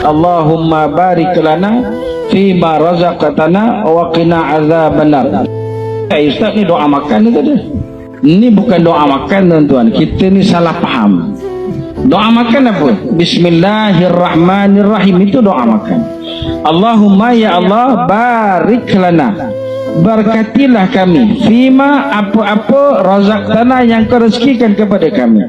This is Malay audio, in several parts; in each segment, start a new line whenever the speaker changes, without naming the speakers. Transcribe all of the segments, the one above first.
Allahumma barik lana fima razaqtana wa qina azabannar. Ustaz, ni doa makan ni tadi. Ini bukan doa makan tuan-tuan. Kita ni salah faham. Doa makan apa? Bismillahirrahmanirrahim, itu doa makan. Allahumma ya Allah barik lana, berkatilah kami fima apa-apa razaqtana yang kau rezekikan kepada kami,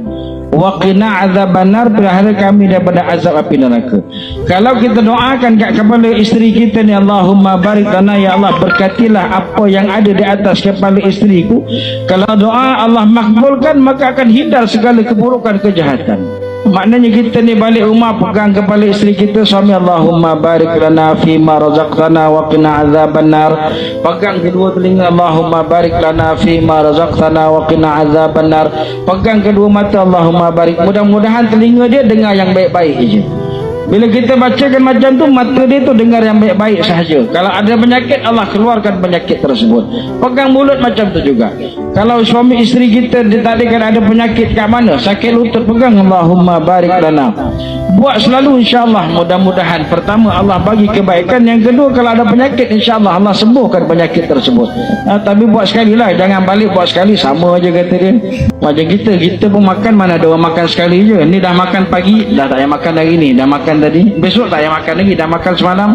wa qina azabannar, pelihara kami daripada azab api neraka. Kalau kita doakan kat kepala isteri kita ni, Allahumma barik lana, ya Allah berkatilah apa yang ada di atas kepala isteriku. Kalau doa Allah makbulkan, maka akan hindar segala keburukan, kejahatan. Maknanya kita ni balik rumah pegang kepala isteri kita, suami, Allahumma barik lana fima razaqtana wa qina azabannar. Pegang kedua telinga, Allahumma barik lana fima razaqtana wa qina azabannar. Pegang kedua mata, Allahumma barik. Mudah-mudahan telinga dia dengar yang baik-baik je. Bila kita bacakan macam tu, mata dia tu dengar yang baik-baik sahaja. Kalau ada penyakit, Allah keluarkan penyakit tersebut. Pegang mulut macam tu juga. Kalau suami isteri kita ditadikkan ada penyakit kat mana, sakit lutut, pegang Allahumma barik lana. Buat selalu, insya-Allah. Mudah-mudahan pertama Allah bagi kebaikan, yang kedua kalau ada penyakit, insya-Allah Allah sembuhkan penyakit tersebut. Tapi buat sekali lah, jangan balik buat sekali, sama aja kata dia. Macam kita pun makan, mana ada orang makan sekali je. Ni dah makan pagi, dah tak payah makan hari ni, dah makan tadi, besok tak payah makan lagi, dah makan semalam.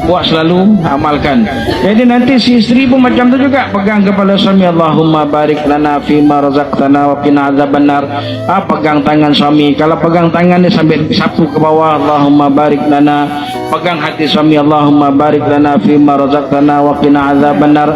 Buat selalu, amalkan. Jadi nanti si isteri pun macam tu juga, pegang kepala suami, Allahumma barik lana fima razaqtana wa qina azabannar. Pegang tangan suami, kalau pegang tangan dia sambil sapu ke bawah, Allahumma barik lana. Pegang hati suami, Allahumma barik lana fima razaqtana wa qina azabannar.